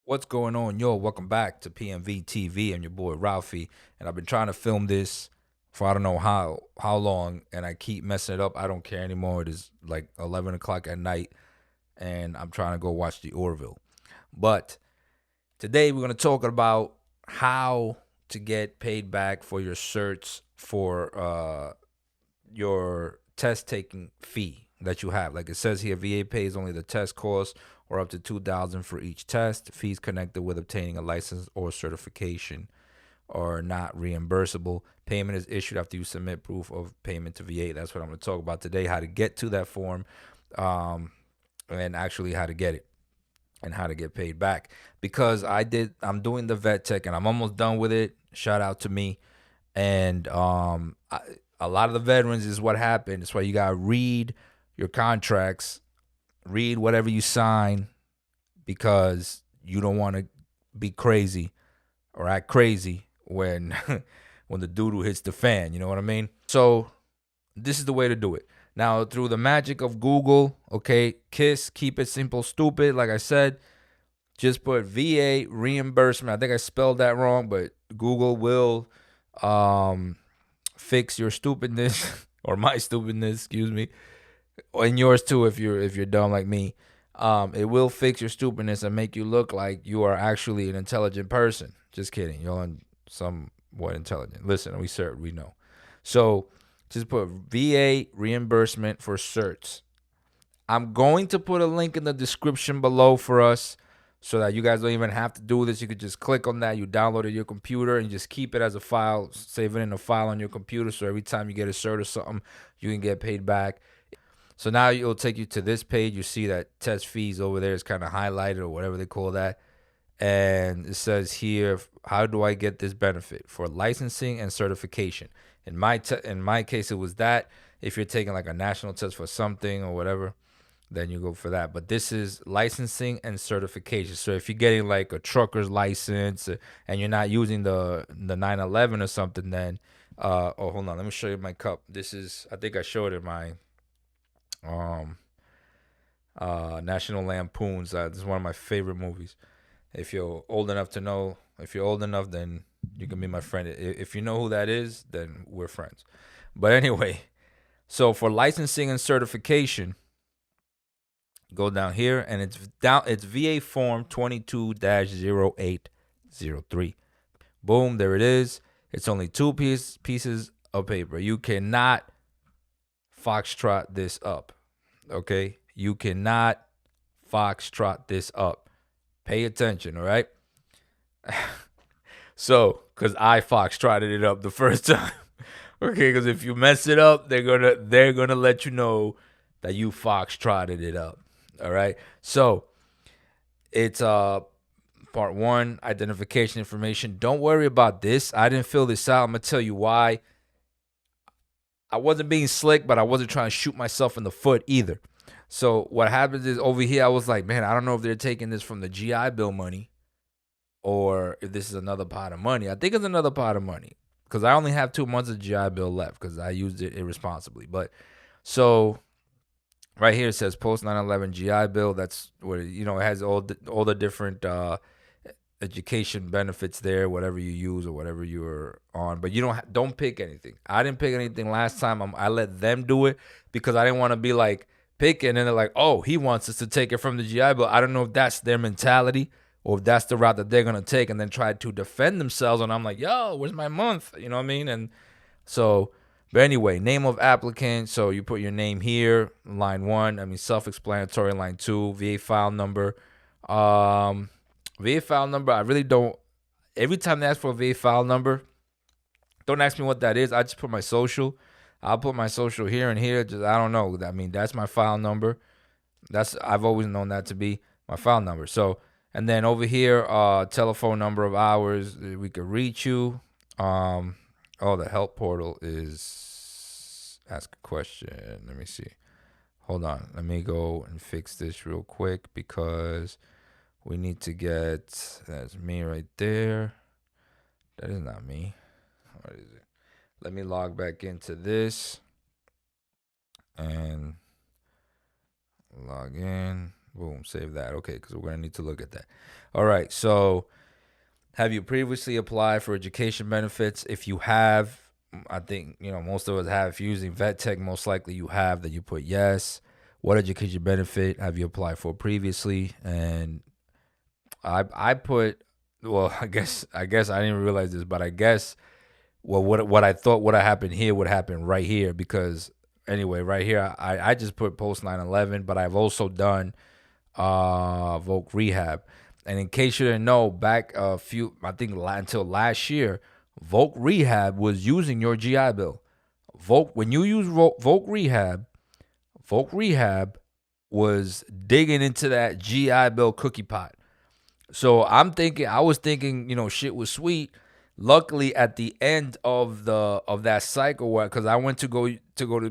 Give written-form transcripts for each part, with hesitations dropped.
What's going on, yo? Welcome back to PMV TV. I'm your boy Ralphie, and I've been trying to film this for I don't know how long, and I keep messing it up. I don't care anymore. It is like 11 o'clock at night, and I'm trying to go watch the Orville. But today we're gonna talk about how to get paid back for your certs for your test taking fee that you have. Like it says here, VA pays only the test cost or up to $2,000 for each test. Fees connected with obtaining a license or certification are not reimbursable. Payment is issued after you submit proof of payment to VA. That's what I'm going to talk about today, how to get to that form, and actually how to get it and how to get paid back. Because I'm doing the vet tech and I'm almost done with it. Shout out to me. And a lot of the veterans is what happened. That's why you gotta read your contracts, read whatever you sign, because you don't want to be crazy or act crazy when when the doo-doo hits the fan. You know what I mean? So this is the way to do it. Now, through the magic of Google, okay, KISS, keep it simple, stupid. Like I said, just put VA reimbursement. I think I spelled that wrong, but Google will um fix your stupidness or my stupidness, excuse me, and yours too if you're dumb like me. It will fix your stupidness and make you look like you are actually an intelligent person. Just kidding. You're somewhat intelligent. Listen, we know. So just put VA reimbursement for certs. I'm going to put a link in the description below for us so that you guys don't even have to do this. You could just click on that. You download it to your computer and just keep it as a file, save it in a file on your computer. So every time you get a cert or something, you can get paid back. So now it'll take you to this page. You see that test fees over there is kind of highlighted or whatever they call that. And it says here, how do I get this benefit? For licensing and certification. In my case, it was that. If you're taking like a national test for something or whatever, then you go for that. But this is licensing and certification. So if you're getting like a trucker's license and you're not using the 911 or something, then oh, hold on, let me show you my cup. This is, I think I showed it in my um National Lampoons. This is one of my favorite movies. If you're old enough to know, if you're old enough, then you can be my friend. If you know who that is, then we're friends. But anyway, so for licensing and certification, go down here and it's VA form 22-0803. Boom, there it is. It's only pieces of paper. You cannot foxtrot this up. Okay? You cannot foxtrot this up. Pay attention, all right? So, cuz I foxtrotted it up the first time. Okay, cuz if you mess it up, they're going to let you know that you foxtrotted it up. All right? So, it's part one, identification information. Don't worry about this. I didn't fill this out. I'm gonna tell you why. I wasn't being slick, but I wasn't trying to shoot myself in the foot either. So what happens is over here, I was like, man, I don't know if they're taking this from the GI Bill money or if this is another pot of money. I think it's another pot of money because I only have 2 months of GI Bill left because I used it irresponsibly. But so right here it says post 9/11 GI Bill. That's what it has all the different education benefits there, whatever you use or whatever you're on. But you don't pick anything. I didn't pick anything last time. I let them do it because I didn't want to be like picking and then they're like, oh, he wants us to take it from the GI Bill. I don't know if that's their mentality or if that's the route that they're gonna take and then try to defend themselves. And I'm like, yo, where's my month? You know what I mean? And so, but anyway, name of applicant. So you put your name here, line one. I mean, self-explanatory. Line two, VA file number. VA file number. I really don't. Every time they ask for a VA file number, don't ask me what that is. I just put my social. I'll put my social here and here. Just I don't know. I mean, that's my file number. I've always known that to be my file number. So and then over here, telephone number of hours we could reach you. Oh, the help portal is ask a question. Let me see. Hold on. Let me go and fix this real quick because we need to get. That's me right there. That is not me. What is it? Let me log back into this and log in. Boom, save that. Okay, because we're gonna need to look at that. All right. So, have you previously applied for education benefits? If you have, I think most of us have. If you're using vet tech, most likely you have. Then you put yes. What education benefit have you applied for previously? And I put, well, I guess I didn't realize this, but I guess, well, what I thought would have happened here would happen right here, because anyway, right here I just put post 9/11, but I've also done voc rehab. And in case you didn't know, back a few, I think until last year, voc rehab was using your GI Bill. When you use voc rehab was digging into that GI Bill cookie pot. So I was thinking, shit was sweet. Luckily, at the end of that cycle, because I went to go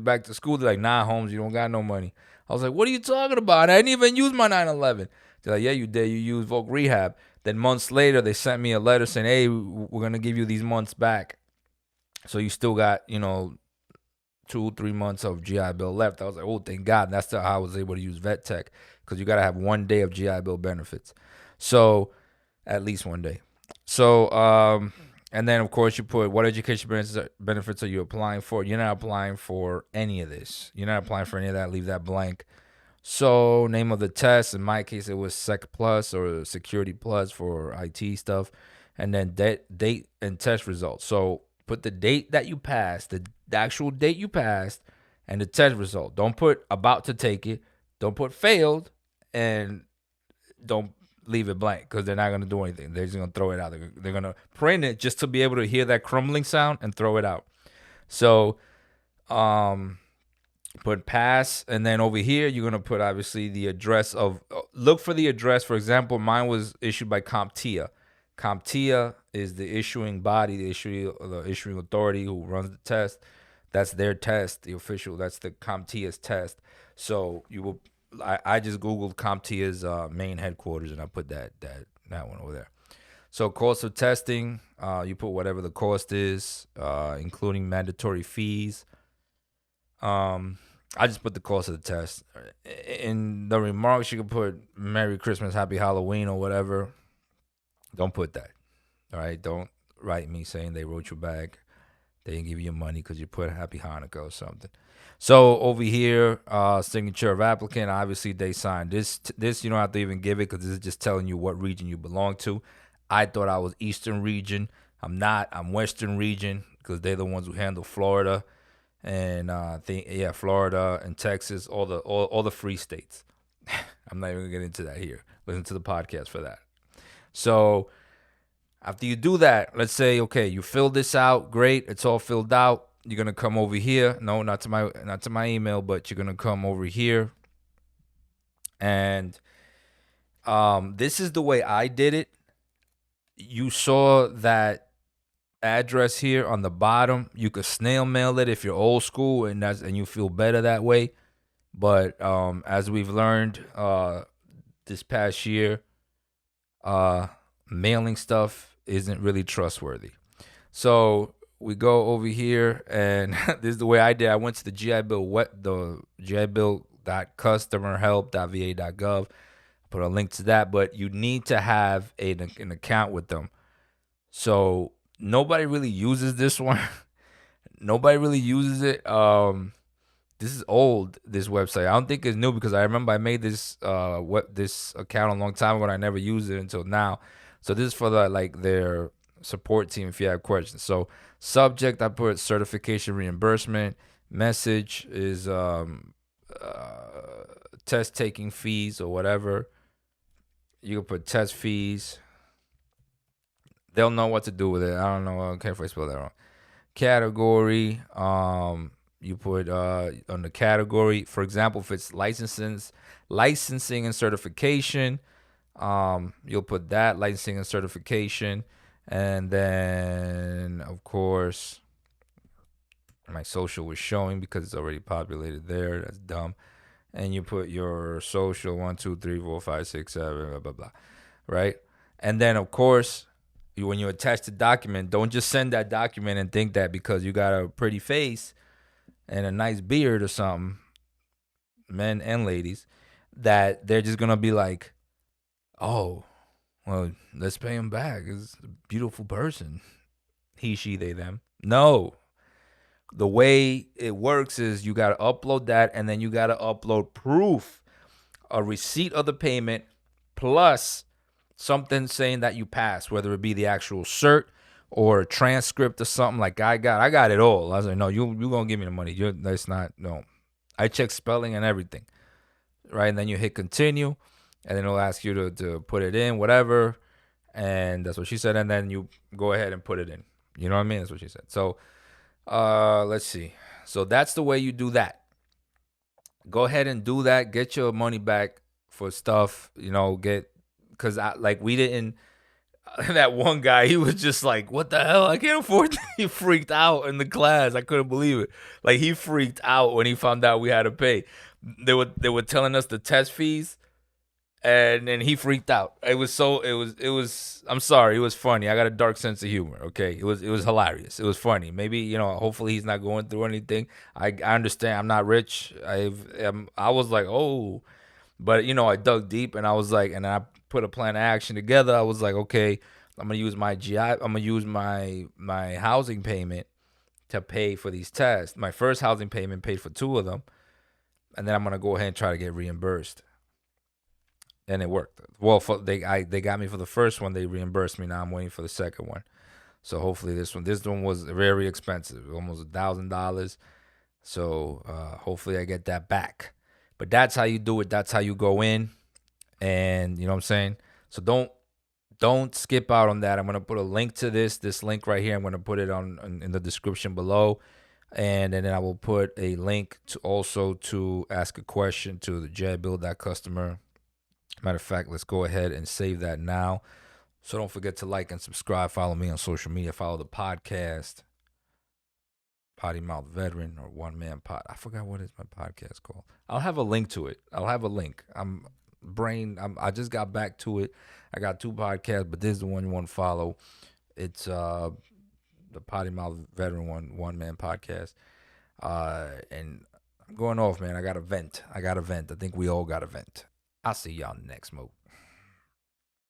back to school, they're like, "Nah, Holmes, you don't got no money." I was like, "What are you talking about? I didn't even use my 9/11." They're like, "Yeah, you did. You used Voc Rehab." Then months later, they sent me a letter saying, "Hey, we're gonna give you these months back, so you still got 2-3 months of GI Bill left." I was like, "Oh, thank God." And that's how I was able to use Vet Tech, because you gotta have 1 day of GI Bill benefits. So at least 1 day. So and then of course you put what education benefits are you applying for? You're not applying for any of this. You're not applying for any of that. Leave that blank. So name of the test. In my case, it was Sec Plus or Security Plus for IT stuff, and then date and test results. So put the date that you passed, the actual date you passed, and the test result. Don't put about to take it. Don't put failed, and don't leave it blank, because they're not going to do anything. They're just going to throw it out. They're going to print it just to be able to hear that crumbling sound and throw it out. So put pass, and then over here you're going to put obviously the address of look for the address. For example, mine was issued by CompTIA. CompTIA is the issuing body, the issuing authority who runs the test. That's their test, the official. That's the CompTIA's test. So you will. I just googled CompTIA's main headquarters, and I put that one over there. So cost of testing, you put whatever the cost is, including mandatory fees. I just put the cost of the test. In the remarks, you can put Merry Christmas, Happy Halloween, or whatever. Don't put that. All right. Don't write me saying they wrote you back. They didn't give you money because you put Happy Hanukkah or something. So over here, signature of applicant. Obviously, they signed this. You don't have to even give it, because this is just telling you what region you belong to. I thought I was Eastern region. I'm not. I'm Western region, because they're the ones who handle Florida, and Florida and Texas, all the free states. I'm not even gonna get into that here. Listen to the podcast for that. So after you do that, let's say, okay, you filled this out, great, it's all filled out. You're gonna come over here. No, not to my email, but you're gonna come over here, and this is the way I did it. You saw that address here on the bottom. You could snail mail it if you're old school, and you feel better that way. But as we've learned this past year, mailing stuff isn't really trustworthy. So we go over here, and this is the way I did. I went to the GI Bill, the GIBill.customerhelp.va.gov. Put a link to that, but you need to have an account with them. So nobody really uses this one. Nobody really uses it. This is old, this website. I don't think it's new, because I remember I made this this account a long time ago, and I never used it until now. So this is for their support team if you have questions. So subject, I put certification reimbursement. Message is test taking fees or whatever. You can put test fees. They'll know what to do with it. I don't know. I don't care if I spell that wrong. Category. You put on the category, for example, if it's licensing and certification, you'll put that, licensing and certification. And then, of course, my social was showing because it's already populated there. That's dumb. And you put your social 1, 2, 3, 4, 5, 6, 7, blah, blah, blah. Right? And then, of course, when you attach the document, don't just send that document and think that because you got a pretty face and a nice beard or something, men and ladies, that they're just gonna be like, oh, well, let's pay him back. He's a beautiful person. He, she, they, them. No. The way it works is you gotta upload that, and then you gotta upload proof, a receipt of the payment, plus something saying that you passed, whether it be the actual cert or a transcript or something. Like I got it all. I was like, no, you gonna give me the money. That's not, no. I checked spelling and everything, right? And then you hit continue, and then it'll ask you to put it in, whatever. And that's what she said. And then you go ahead and put it in. You know what I mean? That's what she said. So let's see. So that's the way you do that. Go ahead and do that. Get your money back for stuff, because we didn't. That one guy, he was just like, "What the hell? I can't afford that." He freaked out in the class. I couldn't believe it. Like, he freaked out when he found out we had to pay. They were telling us the test fees, and then he freaked out. It was. I'm sorry, it was funny. I got a dark sense of humor. Okay, it was hilarious. It was funny. Maybe, hopefully he's not going through anything. I understand. I'm not rich. I was like, oh, but I dug deep, and I was like, and I put a plan of action together. I was like, okay, I'm gonna use my GI. I'm gonna use my housing payment to pay for these tests. My first housing payment paid for 2 of them, and then I'm gonna go ahead and try to get reimbursed. And it worked. Well, they got me for the first one. They reimbursed me. Now I'm waiting for the second one. So hopefully this one was very expensive, almost $1,000. So hopefully I get that back. But that's how you do it. That's how you go in, and you know what I'm saying. So don't skip out on that. I'm gonna put a link to this link right here. I'm gonna put it in the description below, and then I will put a link to ask a question to the JetBill, that customer. Matter of fact, let's go ahead and save that now. So don't forget to like and subscribe. Follow me on social media. Follow the podcast, Potty Mouth Veteran or One Man Pod. I forgot what is my podcast called. I'll have a link to it. I'll have a link. I just got back to it. I got 2 podcasts, but this is the one you want to follow. It's the Potty Mouth Veteran One Man Podcast. And I'm going off, man. I got a vent. I think we all got a vent. I'll see y'all next, Mo.